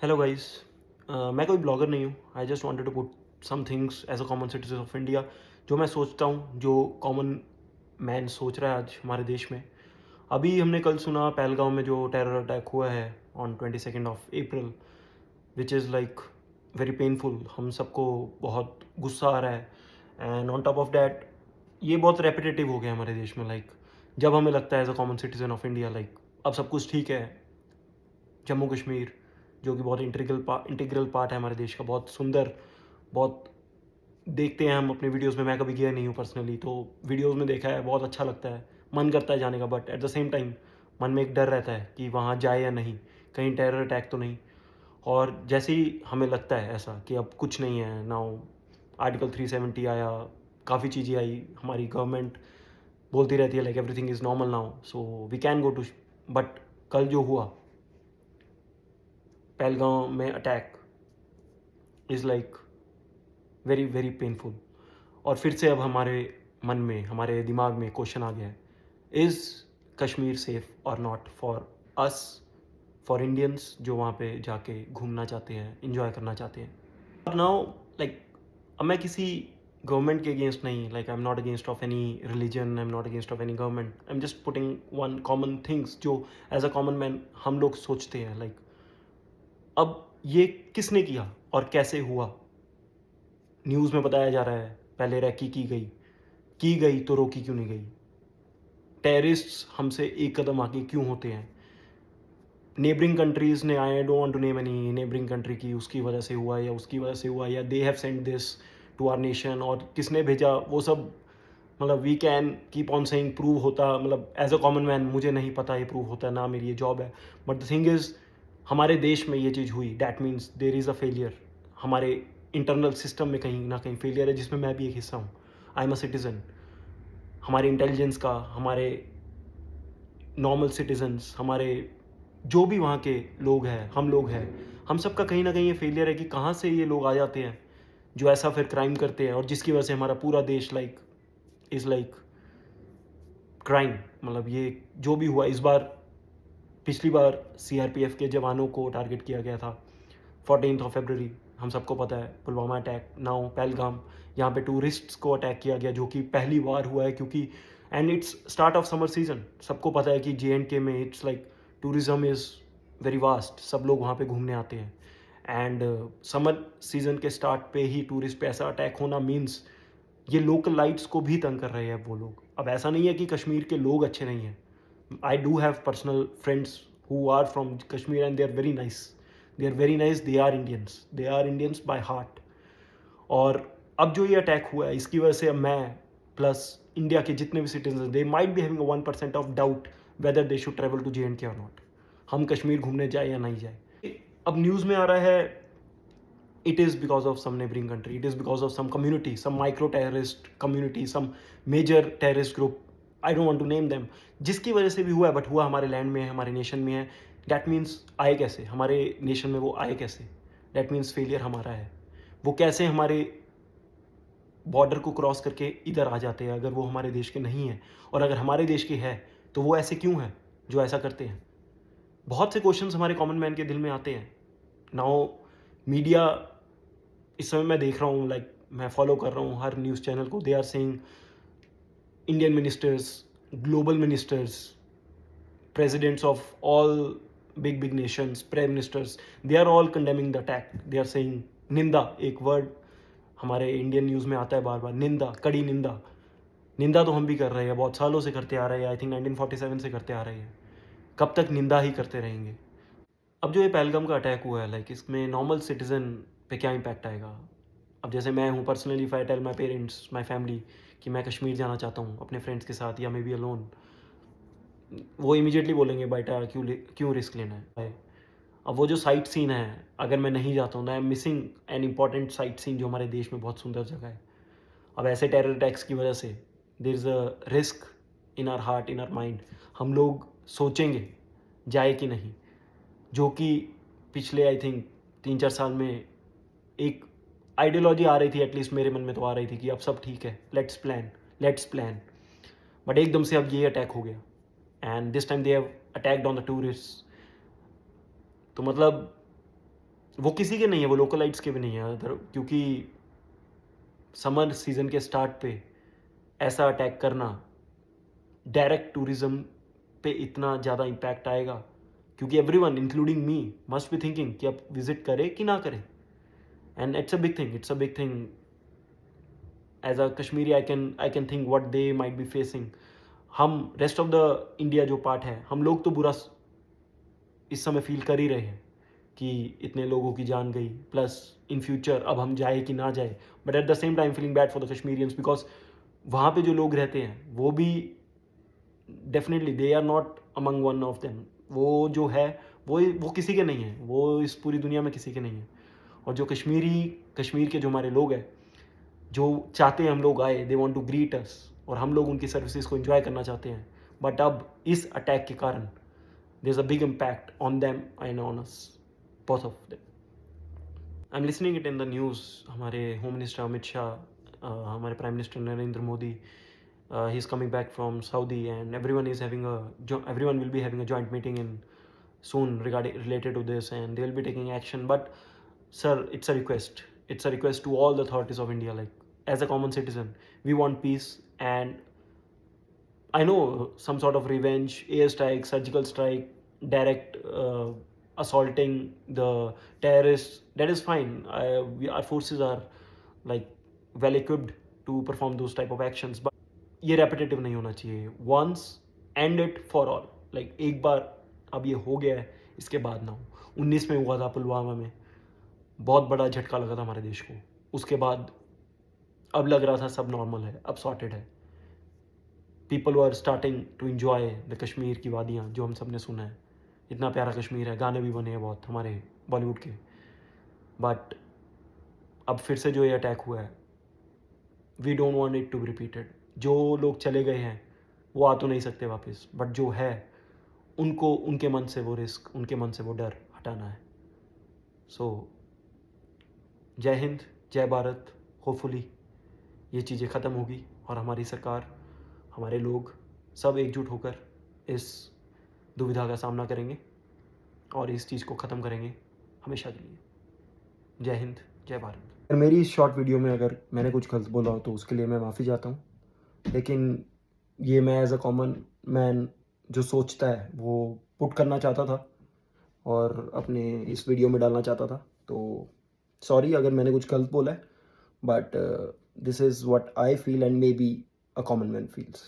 Hello guys. मैं कोई blogger नहीं हूँ। I just wanted to put some things as a common citizen of India, जो मैं सोचता हूँ, जो कॉमन मैन सोच रहा है आज हमारे देश में। अभी हमने कल सुना पहलगांव में जो टेरर अटैक हुआ है on 22 April, which is like very painful. हम सबको बहुत गुस्सा आ रहा है। And on top of that ये बहुत रेपिटेटिव हो गया हमारे देश में। लाइक जब हमें लगता है as a common citizen of India, like अब सब कुछ ठीक है, जम्मू कश्मीर जो कि बहुत इंटीग्रल पार्ट है हमारे देश का, बहुत सुंदर, बहुत देखते हैं हम अपने वीडियोस में। मैं कभी गया नहीं हूँ पर्सनली, तो वीडियोस में देखा है, बहुत अच्छा लगता है, मन करता है जाने का। But at the same time मन में एक डर रहता है कि वहाँ जाए या नहीं, कहीं टेरर अटैक तो नहीं। और जैसे ही हमें लगता है ऐसा कि अब कुछ नहीं है, नाउ आर्टिकल 370 आया, काफ़ी चीज़ें आई, हमारी गवर्नमेंट बोलती रहती है like everything is normal now, so we can go to. But कल जो हुआ पहलगांव में attack is like very very painful. और फिर से अब हमारे मन में, हमारे दिमाग में क्वेश्चन आ गया है, इज़ कश्मीर सेफ और not for us, for Indians जो वहाँ पे जाके घूमना चाहते हैं, इंजॉय करना चाहते हैं। और नाउ लाइक अब मैं किसी गवर्नमेंट के अगेंस्ट नहीं, like I am not against of any religion, I am not against of any government, I am just putting one common things जो एज अ कॉमन मैन हम लोग सोचते हैं। लाइक अब ये किसने किया और कैसे हुआ? न्यूज़ में बताया जा रहा है पहले रैकी की गई तो रोकी क्यों नहीं गई? टेररिस्ट्स हमसे एक कदम आगे क्यों होते हैं? नेबरिंग कंट्रीज़ ने, I don't want to name any neighbouring country की, उसकी वजह से हुआ या उसकी वजह से हुआ, या they have sent this to our nation, और किसने भेजा वो सब, मतलब we can keep on saying prove होता, मतलब एज अ कॉमन मैन मुझे नहीं पता ये प्रूव होता है ना, मेरी ये जॉब है। बट द थिंग इज़ हमारे देश में ये चीज़ हुई, that means there is a failure. हमारे इंटरनल सिस्टम में कहीं ना कहीं फेलियर है, जिसमें मैं भी एक हिस्सा हूँ। I am a citizen. हमारे इंटेलिजेंस का, हमारे नॉर्मल सिटीजन्स, हमारे जो भी वहाँ के लोग हैं, हम लोग हैं, हम सबका कहीं ना कहीं ये फेलियर है कि कहाँ से ये लोग आ जाते हैं जो ऐसा फिर क्राइम करते हैं, और जिसकी वजह से हमारा पूरा देश लाइक इज़ लाइक क्राइम। मतलब ये जो भी हुआ इस बार, पिछली बार सीआरपीएफ के जवानों को टारगेट किया गया था 14 फरवरी, हम सबको पता है पुलवामा अटैक। नाउ पहलगाम, यहाँ पे टूरिस्ट्स को अटैक किया गया, जो कि पहली बार हुआ है, क्योंकि and it's start of summer season. सबको पता है कि JNK में it's like tourism is very vast, सब लोग वहाँ पे घूमने आते हैं। एंड समर सीजन के स्टार्ट पे ही टूरिस्ट पे ऐसा अटैक होना मीन्स ये लोकल लाइट्स को भी तंग कर रहे हैं वो लोग। अब ऐसा नहीं है कि कश्मीर के लोग अच्छे नहीं हैं। I do have personal friends who are from Kashmir and they are very nice. They are very nice. They are Indians. They are Indians by heart. और अब जो ये अटैक हुआ है, इसकी वजह से अब मैं प्लस इंडिया के जितने भी citizen, they might be having 1% of doubt whether they should travel to JNK और नॉट। हम कश्मीर घूमने जाए या नहीं जाए। अब न्यूज़ में आ रहा है it is because of some neighboring country, it is because of some community, some micro terrorist community, some major terrorist group, I don't want to name them, जिसकी वजह से भी हुआ है। बट हुआ हमारे लैंड में है, हमारे नेशन में है। डैट मीन्स आए कैसे हमारे नेशन में, वो आए कैसे? डैट मीन्स फेलियर हमारा है। वो कैसे हमारे बॉर्डर को क्रॉस करके इधर आ जाते हैं अगर वो हमारे देश के नहीं हैं? और अगर हमारे देश के है तो वो ऐसे क्यों हैं जो ऐसा करते हैं? बहुत से क्वेश्चंस हमारे कॉमन मैन के दिल में आते हैं। नाउ मीडिया, इस समय मैं देख रहा हूँ, लाइक मैं फॉलो कर रहा हूँ हर न्यूज़ चैनल को, they are saying Indian ministers, global ministers, presidents of all big big nations, prime ministers, they are all condemning the attack. They are saying निंदा, एक वर्ड हमारे इंडियन न्यूज़ में आता है बार बार, निंदा, कड़ी निंदा। निंदा तो हम भी कर रहे हैं, बहुत सालों से करते आ रहे हैं, आई थिंक 1947 से करते आ रहे हैं। कब तक निंदा ही करते रहेंगे? अब जो ये पहलगाम का अटैक हुआ है, लाइक इसमें नॉर्मल सिटीज़न पे क्या इम्पैक्ट आएगा? अब जैसे मैं हूँ personally, if I tell my parents, my family कि मैं कश्मीर जाना चाहता हूँ अपने फ्रेंड्स के साथ या मे बी अलोन, वो इमीडिएटली बोलेंगे बेटा क्यों रिस्क लेना है? अब वो जो साइट सीन है, अगर मैं नहीं जाता हूँ, I am missing an important sightseeing जो हमारे देश में बहुत सुंदर जगह है। अब ऐसे टेरर अटैक्स की वजह से there is a risk in are heart, in are mind. हम लोग सोचेंगे जाए कि नहीं, जो कि पिछले आई थिंक 3-4 साल में एक आइडियोलॉजी आ रही थी, एटलीस्ट मेरे मन में तो आ रही थी कि अब सब ठीक है, लेट्स प्लान। बट एकदम से अब ये अटैक हो गया and this time they have attacked on the tourist. तो मतलब वो किसी के नहीं है, वो लोकलाइट्स के भी नहीं है अदर, क्योंकि समर सीज़न के स्टार्ट पे ऐसा अटैक करना, डायरेक्ट टूरिज़्म पे इतना ज़्यादा इम्पैक्ट आएगा, क्योंकि everyone including me must be thinking कि अब विज़िट करें कि ना करें। And it's a big thing as a Kashmiri I can think what they might be facing. हम रेस्ट ऑफ द इंडिया जो पार्ट है, हम लोग तो बुरा इस समय फील कर ही रहे हैं कि इतने लोगों की जान गई, प्लस इन फ्यूचर अब हम जाए कि ना जाए। But at the same time feeling bad for the Kashmirians, because वहाँ पे जो लोग रहते हैं वो भी definitely they are not among one of them. वो जो है वो किसी के नहीं है, वो इस पूरी दुनिया में किसी के नहीं है। और जो कश्मीर के जो हमारे लोग हैं, जो चाहते हैं हम लोग आए, दे वांट टू ग्रीट अस, और हम लोग उनकी सर्विसेज को एंजॉय करना चाहते हैं। बट अब इस अटैक के कारण there is a big impact on them and on us, both of them. I am listening it in the news. हमारे होम मिनिस्टर अमित शाह, हमारे prime minister Narendra Modi, he is coming back from Saudi, and everyone will be having a joint meeting in soon related to this, and they will be taking action. But sir, it's a request to all the authorities of India, like, as a common citizen, we want peace. And I know some sort of revenge, airstrike, surgical strike, direct assaulting the terrorists, that is fine. Our forces are like well equipped to perform those type of actions, but ये repetitive नहीं होना चाहिए. Once, end it for all. Like, एक बार अब ये हो गया है, इसके बाद ना हो। 19 में हुआ था पुलवामा में, बहुत बड़ा झटका लगा था हमारे देश को। उसके बाद अब लग रहा था सब नॉर्मल है, अब सॉर्टेड है। People are starting to enjoy the Kashmir की वादियाँ, जो हम सब ने सुना है। इतना प्यारा कश्मीर है, गाने भी बने हैं बहुत हमारे बॉलीवुड के। बट अब फिर से जो ये अटैक हुआ है, we don't want it to be repeated. जो लोग चले गए हैं वो आ तो नहीं सकते वापस, बट जो है उनको उनके मन से वो रिस्क, उनके मन से वो डर हटाना है। सो जय हिंद, जय भारत। होपफुली ये चीज़ें ख़त्म होगी और हमारी सरकार, हमारे लोग सब एकजुट होकर इस दुविधा का सामना करेंगे और इस चीज़ को ख़त्म करेंगे हमेशा के लिए। जय हिंद, जय भारत। मेरी इस शॉर्ट वीडियो में अगर मैंने कुछ गलत बोला हो तो उसके लिए मैं माफ़ी चाहता हूँ, लेकिन ये मैं एज अ कॉमन मैन जो सोचता है वो पुट करना चाहता था और अपने इस वीडियो में डालना चाहता था। तो सॉरी अगर मैंने कुछ गलत बोला है, but this is what I feel and may be a common man feels.